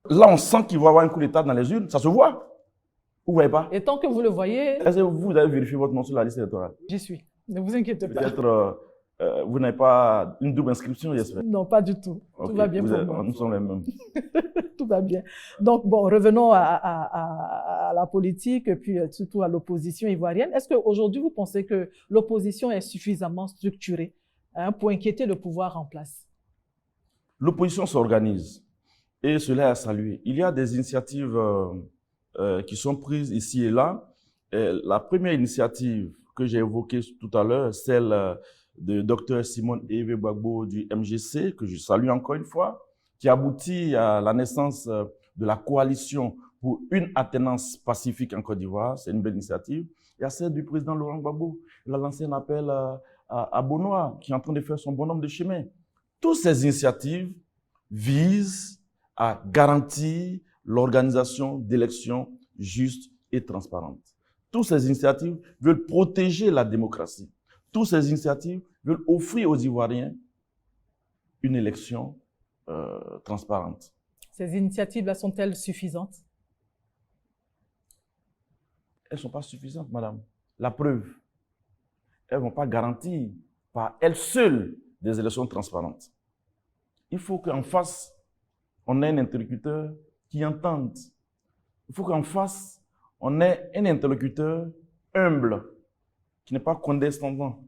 Là, on sent qu'il va y avoir un coup d'État dans les urnes, ça se voit. Vous ne voyez pas? Et tant que vous le voyez... Est-ce que vous avez vérifié votre nom sur la liste électorale? J'y suis. Ne vous inquiétez pas. Peut-être vous n'avez pas une double inscription, j'espère. Non, pas du tout. Okay. Tout va bien pour moi. Nous sommes les mêmes. Tout va bien. Donc, bon, revenons à la politique et puis surtout à l'opposition ivoirienne. Est-ce qu'aujourd'hui, vous pensez que l'opposition est suffisamment structurée pour inquiéter le pouvoir en place? L'opposition s'organise et cela est à saluer. Il y a des initiatives qui sont prises ici et là. La première initiative que j'ai évoquée tout à l'heure, celle de Dr Simone Eve Gbagbo du MGC, que je salue encore une fois, qui aboutit à la naissance de la coalition pour une alternance pacifique en Côte d'Ivoire. C'est une belle initiative. Il y a celle du président Laurent Gbagbo. Il a lancé un appel à Bonoa, qui est en train de faire son bonhomme de chemin. Toutes ces initiatives visent à garantir l'organisation d'élections justes et transparentes. Toutes ces initiatives veulent protéger la démocratie. Toutes ces initiatives veulent offrir aux Ivoiriens une élection transparente. Ces initiatives-là sont-elles suffisantes? Elles ne sont pas suffisantes, madame. La preuve, elles ne vont pas garantir par elles seules des élections transparentes. Il faut qu'en face, on ait un interlocuteur qui entende. Il faut qu'en face, on ait un interlocuteur humble, qui n'est pas condescendant,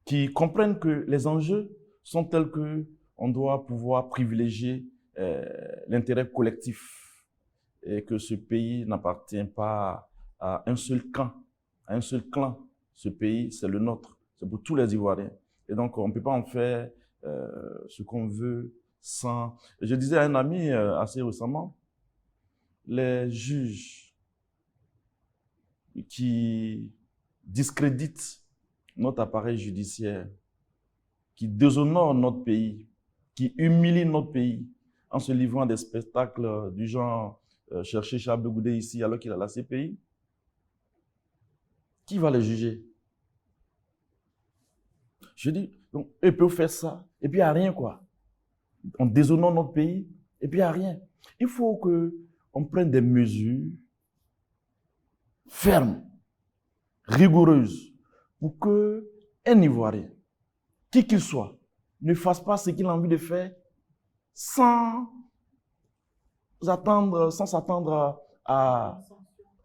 qui comprenne que les enjeux sont tels qu'on doit pouvoir privilégier l'intérêt collectif et que ce pays n'appartient pas à un seul camp, à un seul clan. Ce pays, c'est le nôtre, c'est pour tous les Ivoiriens. Et donc, on ne peut pas en faire ce qu'on veut sans... Je disais à un ami assez récemment, les juges qui discréditent notre appareil judiciaire, qui déshonorent notre pays, qui humilient notre pays en se livrant à des spectacles du genre chercher Charles Blé Goudé ici alors qu'il a la CPI, qui va les juger? Je dis, donc, ils peuvent faire ça, et puis il n'y a rien, quoi. On déshonore notre pays, et puis il n'y a rien. Il faut qu'on prenne des mesures fermes, rigoureuses, pour qu'un Ivoirien, qui qu'il soit, ne fasse pas ce qu'il a envie de faire sans s'attendre à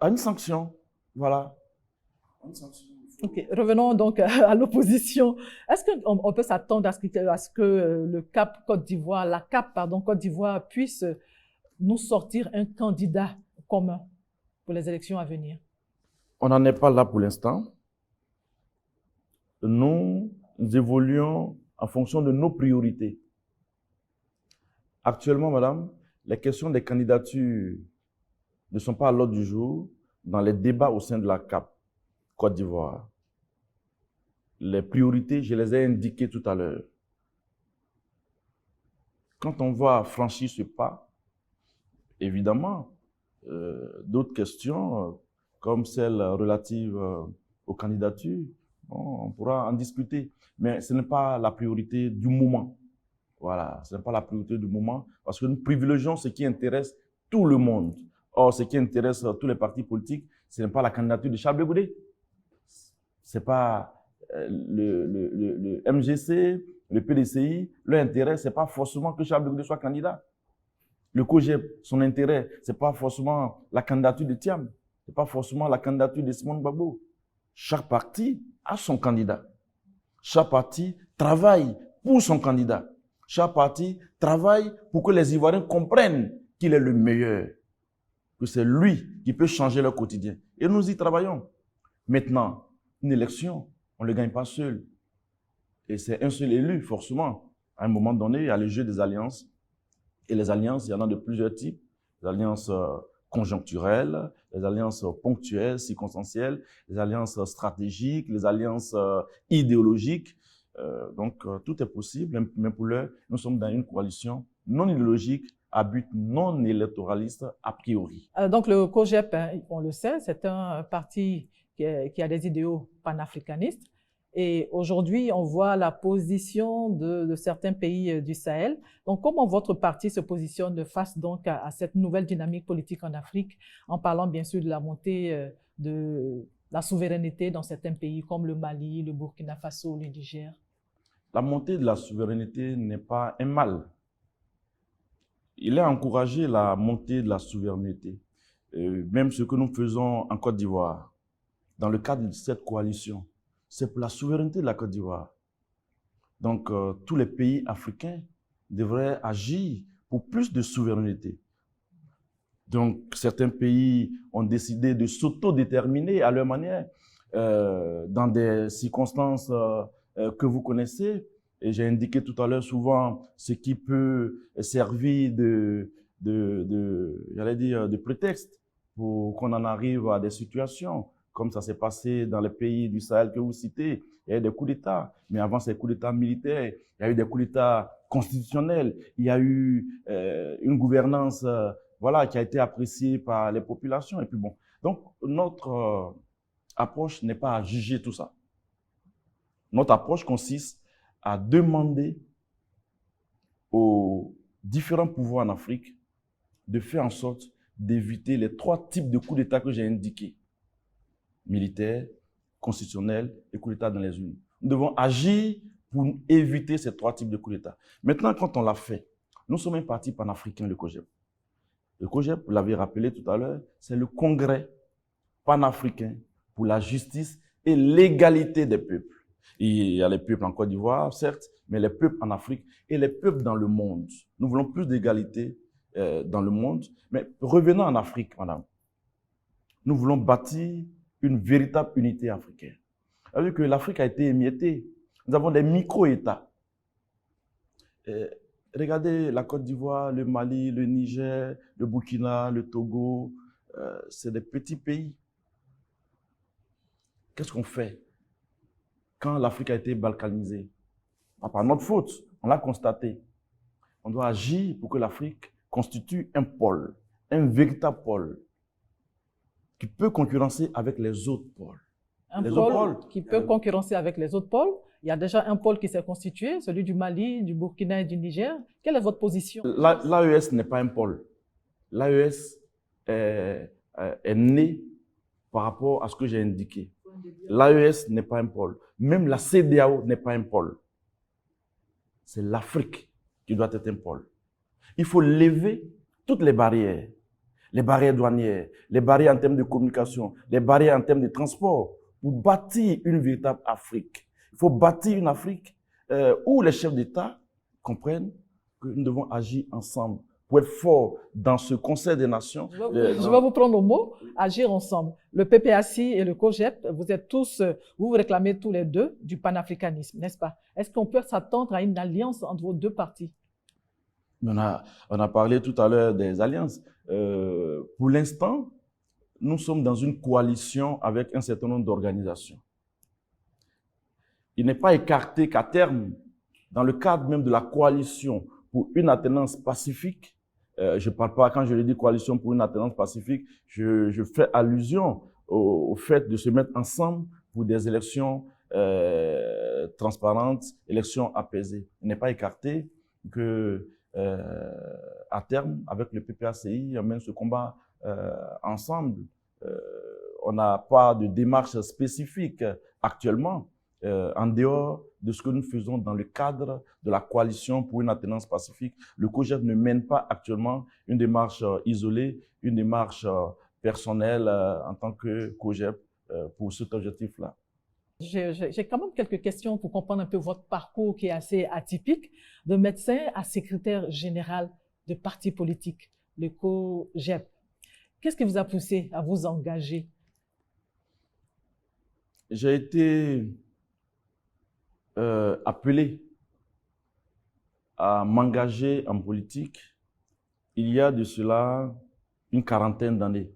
une sanction. Voilà. Ok, revenons donc à l'opposition. Est-ce qu'on peut s'attendre à ce que le CAP Côte d'Ivoire, la CAP, pardon, Côte d'Ivoire puisse nous sortir un candidat commun pour les élections à venir? On n'en est pas là pour l'instant. Nous évoluons en fonction de nos priorités. Actuellement, madame, les questions des candidatures ne sont pas à l'ordre du jour dans les débats au sein de la CAP, Côte d'Ivoire. Les priorités, je les ai indiquées tout à l'heure. Quand on va franchir ce pas, évidemment, d'autres questions, comme celle relative aux candidatures, bon, on pourra en discuter. Mais ce n'est pas la priorité du moment. Voilà, ce n'est pas la priorité du moment, parce que nous privilégions ce qui intéresse tout le monde. Or, ce qui intéresse tous les partis politiques, ce n'est pas la candidature de Charles Blé Goudé. Ce n'est pas le MGC, le PDCI. Leur intérêt, ce n'est pas forcément que Charles Blé Goudé soit candidat. Le COGEP, son intérêt, ce n'est pas forcément la candidature de Thiam. Ce n'est pas forcément la candidature de Simone Gbagbo. Chaque parti a son candidat. Chaque parti travaille pour son candidat. Chaque parti travaille pour que les Ivoiriens comprennent qu'il est le meilleur, que c'est lui qui peut changer leur quotidien. Et nous y travaillons. Maintenant, une élection, on ne le gagne pas seul. Et c'est un seul élu, forcément. À un moment donné, il y a le jeu des alliances. Et les alliances, il y en a de plusieurs types. Les alliances conjoncturelles, les alliances ponctuelles, circonstancielles, les alliances stratégiques, les alliances idéologiques. Donc, tout est possible, mais pour l'heure, nous sommes dans une coalition non idéologique à but non électoraliste a priori. Donc, le COGEP, on le sait, c'est un parti qui a des idéaux panafricanistes. Et aujourd'hui, on voit la position de certains pays du Sahel. Donc, comment votre parti se positionne face donc à cette nouvelle dynamique politique en Afrique, en parlant bien sûr de la montée de la souveraineté dans certains pays comme le Mali, le Burkina Faso, le Niger? La montée de la souveraineté n'est pas un mal. Il a encouragé la montée de la souveraineté. Même ce que nous faisons en Côte d'Ivoire, dans le cadre de cette coalition, c'est pour la souveraineté de la Côte d'Ivoire. Donc, tous les pays africains devraient agir pour plus de souveraineté. Donc, certains pays ont décidé de s'autodéterminer à leur manière, dans des circonstances que vous connaissez. Et j'ai indiqué tout à l'heure souvent ce qui peut servir de prétexte pour qu'on en arrive à des situations, comme ça s'est passé dans les pays du Sahel que vous citez. Il y a eu des coups d'État, mais avant ces coups d'État militaires, il y a eu des coups d'État constitutionnels, il y a eu une gouvernance voilà, qui a été appréciée par les populations. Et puis bon, donc notre approche n'est pas à juger tout ça. Notre approche consiste à demander aux différents pouvoirs en Afrique de faire en sorte d'éviter les 3 types de coups d'État que j'ai indiqués. Militaire, constitutionnel et coup d'État dans les urnes. Nous devons agir pour éviter ces 3 types de coups d'État. Maintenant, quand on l'a fait, nous sommes un parti panafricain, le COGEP. Le COGEP, vous l'avez rappelé tout à l'heure, c'est le congrès panafricain pour la justice et l'égalité des peuples. Il y a les peuples en Côte d'Ivoire, certes, mais les peuples en Afrique et les peuples dans le monde. Nous voulons plus d'égalité dans le monde. Mais revenons en Afrique, madame. Nous voulons bâtir une véritable unité africaine. Vous avez vu que l'Afrique a été émiettée. Nous avons des micro-États. Regardez la Côte d'Ivoire, le Mali, le Niger, le Burkina, le Togo. C'est des petits pays. Qu'est-ce qu'on fait quand l'Afrique a été balkanisée? Pas par notre faute, on l'a constaté. On doit agir pour que l'Afrique constitue un pôle, un véritable pôle, qui peut concurrencer avec les autres pôles. Un pôle qui peut concurrencer avec les autres pôles. Il y a déjà un pôle qui s'est constitué, celui du Mali, du Burkina et du Niger. Quelle est votre position? L'AES n'est pas un pôle. L'AES est né par rapport à ce que j'ai indiqué. L'AES n'est pas un pôle. Même la CEDEAO n'est pas un pôle. C'est l'Afrique qui doit être un pôle. Il faut lever toutes les barrières douanières, les barrières en termes de communication, les barrières en termes de transport, pour bâtir une véritable Afrique. Il faut bâtir une Afrique où les chefs d'État comprennent que nous devons agir ensemble pour être fort dans ce Conseil des Nations. Je vais vous prendre au mot, agir ensemble. Le PPACI et le COGEP, vous êtes tous, vous réclamez tous les deux du panafricanisme, n'est-ce pas? Est-ce qu'on peut s'attendre à une alliance entre vos deux partis? On a parlé tout à l'heure des alliances. Pour l'instant, nous sommes dans une coalition avec un certain nombre d'organisations. Il n'est pas écarté qu'à terme, dans le cadre même de la coalition pour une alternance pacifique, je ne parle pas, quand je dis coalition pour une alternance pacifique, je fais allusion au fait de se mettre ensemble pour des élections transparentes, élections apaisées. Il n'est pas écarté que à terme, avec le PPACI, on mène ce combat ensemble. On n'a pas de démarche spécifique actuellement, en dehors de ce que nous faisons dans le cadre de la coalition pour une alternance pacifique. Le COGEP ne mène pas actuellement une démarche isolée, une démarche personnelle en tant que COGEP pour cet objectif-là. J'ai quand même quelques questions pour comprendre un peu votre parcours qui est assez atypique, de médecin à secrétaire général de parti politique, le COGEP. Qu'est-ce qui vous a poussé à vous engager? J'ai été appelé à m'engager en politique il y a de cela une quarantaine d'années.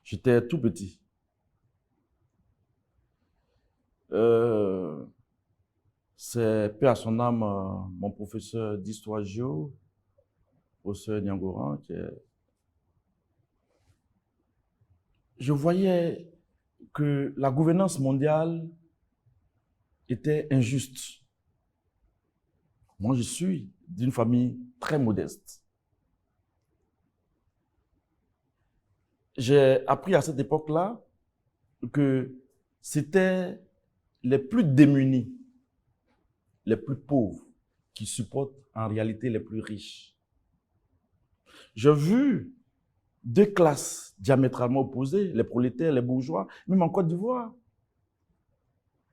J'étais tout petit. C'est paix à son âme, mon professeur d'histoire géo, professeur Niangoran, je voyais que la gouvernance mondiale était injuste. Moi, je suis d'une famille très modeste. J'ai appris à cette époque-là que c'était les plus démunis, les plus pauvres, qui supportent en réalité les plus riches. J'ai vu deux classes diamétralement opposées, les prolétaires, les bourgeois, même en Côte d'Ivoire.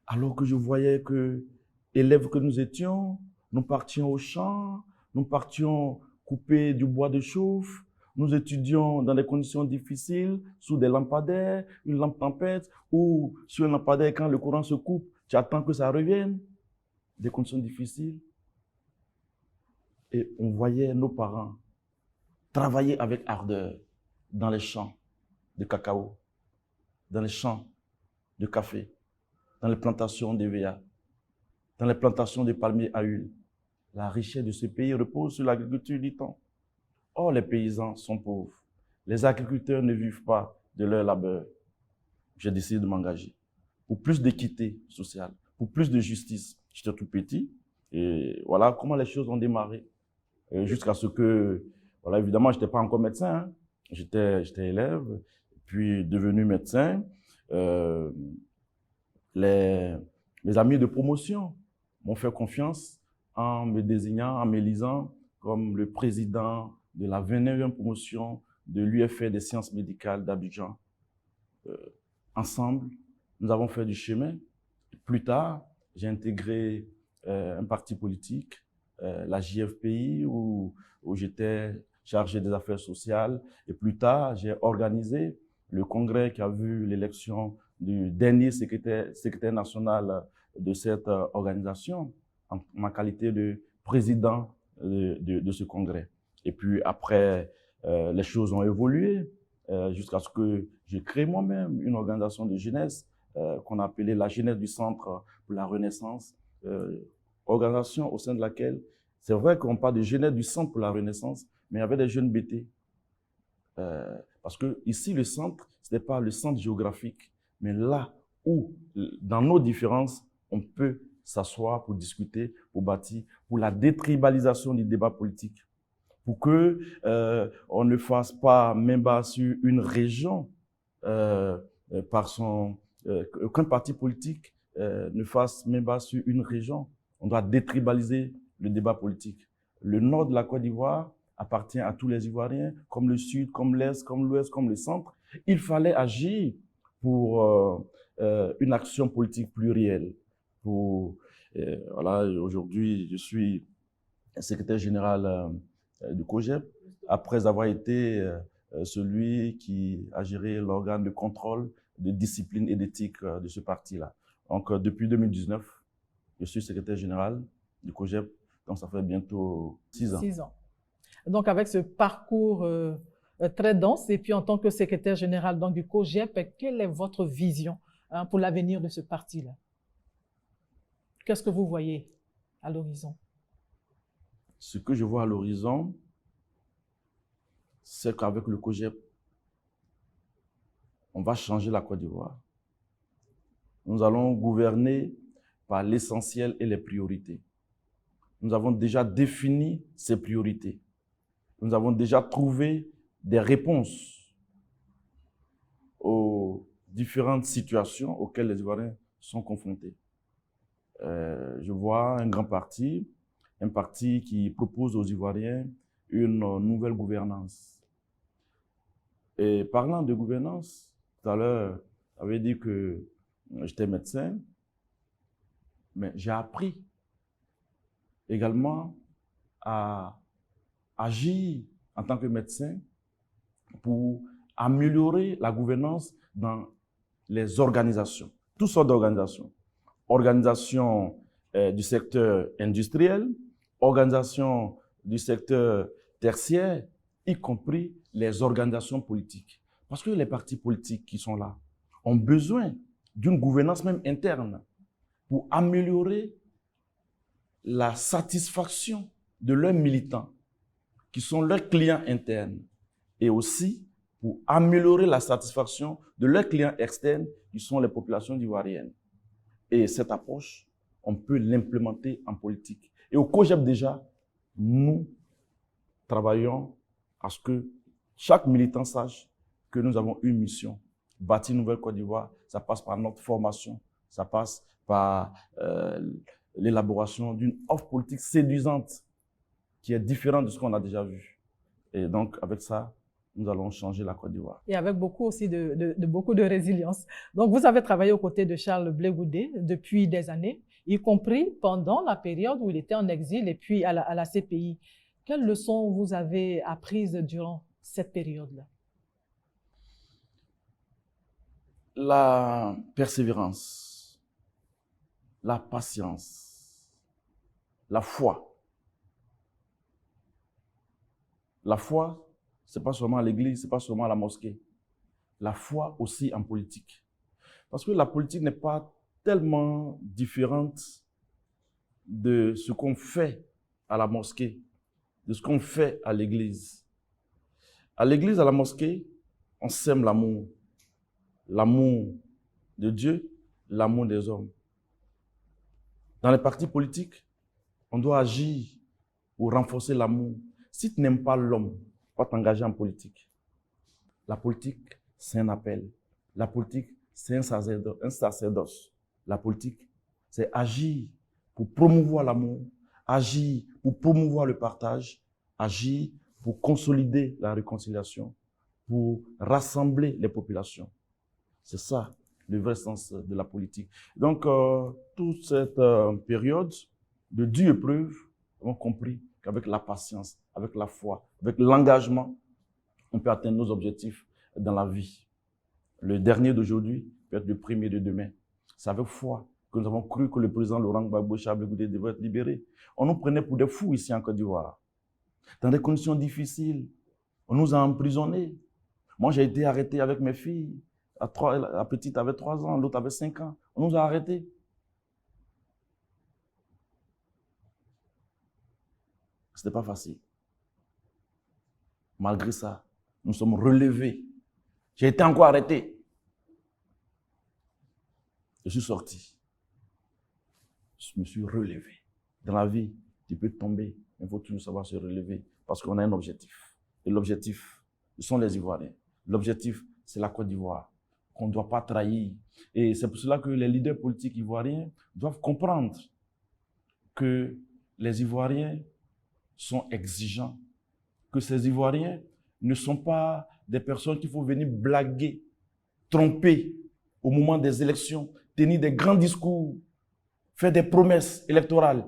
Alors que je voyais que, élèves que nous étions, nous partions au champ, nous partions couper du bois de chauffe, nous étudions dans des conditions difficiles, sous des lampadaires, une lampe tempête, ou sur un lampadaire, quand le courant se coupe, tu attends que ça revienne. Des conditions difficiles. Et on voyait nos parents travailler avec ardeur dans les champs de cacao, dans les champs de café, dans les plantations d'EVA, dans les plantations de palmiers à huile. La richesse de ce pays repose sur l'agriculture, dit-on. Or, les paysans sont pauvres. Les agriculteurs ne vivent pas de leur labeur. J'ai décidé de m'engager pour plus d'équité sociale, pour plus de justice. J'étais tout petit et voilà comment les choses ont démarré. Jusqu'à ce que, voilà, évidemment, je n'étais pas encore médecin, hein. J'étais élève, puis devenu médecin. Les amis de promotion m'ont fait confiance en me désignant, en m'élisant comme le président de la 29e promotion de l'UFR des sciences médicales d'Abidjan. Ensemble, nous avons fait du chemin. Plus tard, j'ai intégré un parti politique, la JFPI, où j'étais chargé des affaires sociales. Et plus tard, j'ai organisé le congrès qui a vu l'élection du dernier secrétaire national de cette organisation, en ma qualité de président de ce congrès. Et puis après, les choses ont évolué jusqu'à ce que j'ai créé moi-même une organisation de jeunesse qu'on a appelée la Jeunesse du Centre pour la Renaissance, organisation au sein de laquelle, c'est vrai qu'on parle de Jeunesse du Centre pour la Renaissance, mais il y avait des jeunes BT. Parce que ici, le centre, ce n'est pas le centre géographique, mais là où, dans nos différences, on peut s'asseoir pour discuter, pour bâtir, pour la détribalisation du débat politique, pour que on ne fasse pas même bas sur une région aucun parti politique ne fasse même bas sur une région. On doit détribaliser le débat politique. Le nord de la Côte d'Ivoire appartient à tous les Ivoiriens, comme le sud, comme l'est, comme l'ouest, comme le centre. Il fallait agir pour une action politique plurielle. Voilà, aujourd'hui, je suis secrétaire général du COJEP, après avoir été celui qui a géré l'organe de contrôle, de discipline et d'éthique de ce parti-là. Donc, depuis 2019, je suis secrétaire général du COJEP, donc ça fait bientôt 6 ans. 6 ans. Donc, avec ce parcours très dense, et puis en tant que secrétaire général donc, du COJEP, quelle est votre vision pour l'avenir de ce parti-là? Qu'est-ce que vous voyez à l'horizon? Ce que je vois à l'horizon, c'est qu'avec le COJEP, on va changer la Côte d'Ivoire. Nous allons gouverner par l'essentiel et les priorités. Nous avons déjà défini ces priorités. Nous avons déjà trouvé des réponses aux différentes situations auxquelles les Ivoiriens sont confrontés. Je vois un grand parti, un parti qui propose aux Ivoiriens une nouvelle gouvernance. Et parlant de gouvernance, tout à l'heure, j'avais dit que j'étais médecin, mais j'ai appris également à agir en tant que médecin pour améliorer la gouvernance dans les organisations, toutes sortes d'organisations. Organisations du secteur industriel, organisations du secteur tertiaire, y compris les organisations politiques. Parce que les partis politiques qui sont là ont besoin d'une gouvernance même interne pour améliorer la satisfaction de leurs militants, qui sont leurs clients internes, et aussi pour améliorer la satisfaction de leurs clients externes, qui sont les populations ivoiriennes. Et cette approche, on peut l'implémenter en politique. Et au COJEP déjà, nous travaillons à ce que chaque militant sache que nous avons une mission. Bâtir une nouvelle Côte d'Ivoire, ça passe par notre formation, ça passe par l'élaboration d'une offre politique séduisante qui est différente de ce qu'on a déjà vu. Et donc, avec ça, nous allons changer la Côte d'Ivoire. Et avec beaucoup aussi beaucoup de résilience. Donc, vous avez travaillé aux côtés de Charles Blé Goudé depuis des années, y compris pendant la période où il était en exil et puis à la CPI. Quelles leçons vous avez apprises durant cette période-là? La persévérance, la patience, la foi. La foi, ce n'est pas seulement à l'église, ce n'est pas seulement à la mosquée. La foi aussi en politique. Parce que la politique n'est pas tellement différente de ce qu'on fait à la mosquée, de ce qu'on fait à l'église. À l'église, à la mosquée, on sème l'amour. L'amour de Dieu, l'amour des hommes. Dans les partis politiques, on doit agir pour renforcer l'amour. Si tu n'aimes pas l'homme, pas t'engager en politique. La politique, c'est un appel. La politique, c'est un sacerdoce. La politique, c'est agir pour promouvoir l'amour, agir pour promouvoir le partage, agir pour consolider la réconciliation, pour rassembler les populations. C'est ça, le vrai sens de la politique. Donc, toute cette période de dure épreuve, on a compris qu'avec la patience, avec la foi, avec l'engagement, on peut atteindre nos objectifs dans la vie. Le dernier d'aujourd'hui peut être le premier de demain. C'est avec foi que nous avons cru que le président Laurent Gbagbo Charles Blé Goudé devait être libéré. On nous prenait pour des fous ici en Côte d'Ivoire. Dans des conditions difficiles, on nous a emprisonnés. Moi, j'ai été arrêté avec mes filles. La petite avait 3 ans, l'autre avait 5 ans. On nous a arrêtés. Ce n'était pas facile. Malgré ça, nous sommes relevés. J'ai été encore arrêté. Je suis sorti. Je me suis relevé. Dans la vie, tu peux tomber, mais il faut toujours savoir se relever parce qu'on a un objectif. Et l'objectif, ce sont les Ivoiriens. L'objectif, c'est la Côte d'Ivoire qu'on ne doit pas trahir. Et c'est pour cela que les leaders politiques ivoiriens doivent comprendre que les Ivoiriens sont exigeants, que ces Ivoiriens ne sont pas des personnes qu'il faut venir blaguer, tromper au moment des élections, tenir des grands discours, faire des promesses électorales.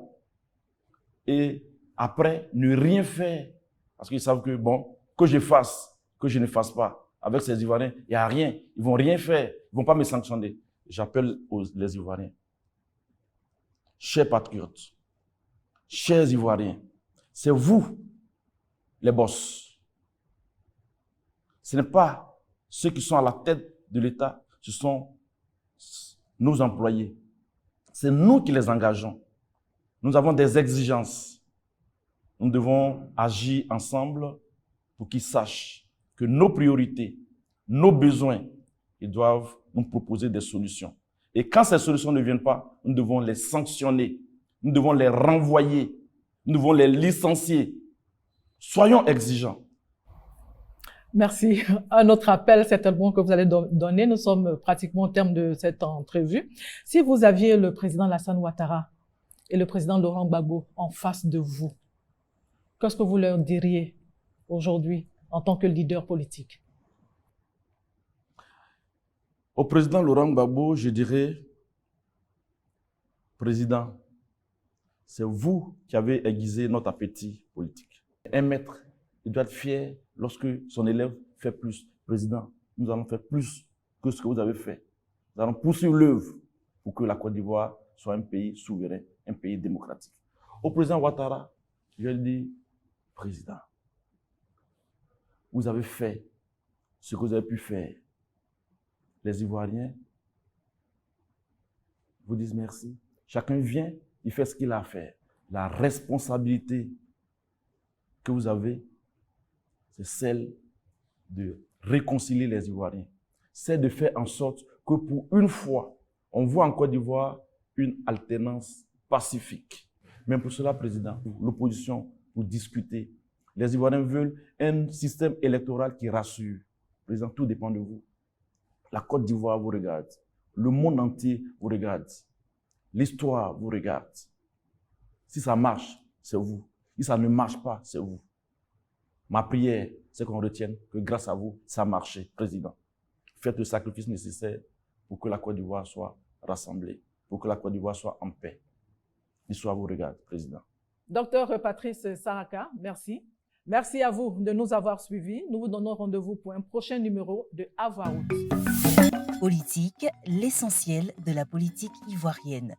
Et après ne rien faire. Parce qu'ils savent que, bon, que je fasse, que je ne fasse pas. Avec ces Ivoiriens, il n'y a rien. Ils ne vont rien faire. Ils ne vont pas me sanctionner. J'appelle les Ivoiriens. Chers patriotes, chers Ivoiriens, c'est vous, les boss. Ce n'est pas ceux qui sont à la tête de l'État, ce sont nos employés. C'est nous qui les engageons. Nous avons des exigences. Nous devons agir ensemble pour qu'ils sachent que nos priorités, nos besoins, ils doivent nous proposer des solutions. Et quand ces solutions ne viennent pas, nous devons les sanctionner. Nous devons les renvoyer. Nous devons les licencier. Soyons exigeants. Merci. Un autre appel certainement que vous allez donner. Nous sommes pratiquement au terme de cette entrevue. Si vous aviez le président Alassane Ouattara et le président Laurent Gbagbo en face de vous, qu'est-ce que vous leur diriez aujourd'hui en tant que leader politique? Au président Laurent Gbagbo, je dirais, président, c'est vous qui avez aiguisé notre appétit politique. Un maître, il doit être fier lorsque son élève fait plus. Président, nous allons faire plus que ce que vous avez fait. Nous allons poursuivre l'œuvre pour que la Côte d'Ivoire soit un pays souverain, un pays démocratique. Au président Ouattara, je lui dis, président, vous avez fait ce que vous avez pu faire. Les Ivoiriens vous disent merci. Chacun vient, il fait ce qu'il a à faire. La responsabilité que vous avez, c'est celle de réconcilier les Ivoiriens. C'est de faire en sorte que pour une fois, on voit en Côte d'Ivoire une alternance pacifique. Mais pour cela, président, l'opposition, pour discuter. Les Ivoiriens veulent un système électoral qui rassure. Président, tout dépend de vous. La Côte d'Ivoire vous regarde. Le monde entier vous regarde. L'histoire vous regarde. Si ça marche, c'est vous. Si ça ne marche pas, c'est vous. Ma prière, c'est qu'on retienne que grâce à vous, ça a marché, président. Faites le sacrifice nécessaire pour que la Côte d'Ivoire soit rassemblée, pour que la Côte d'Ivoire soit en paix. L'histoire vous regarde, président. Docteur Patrice Saraka, merci. Merci à vous de nous avoir suivis. Nous vous donnons rendez-vous pour un prochain numéro de À Voix Haute. Politique, l'essentiel de la politique ivoirienne.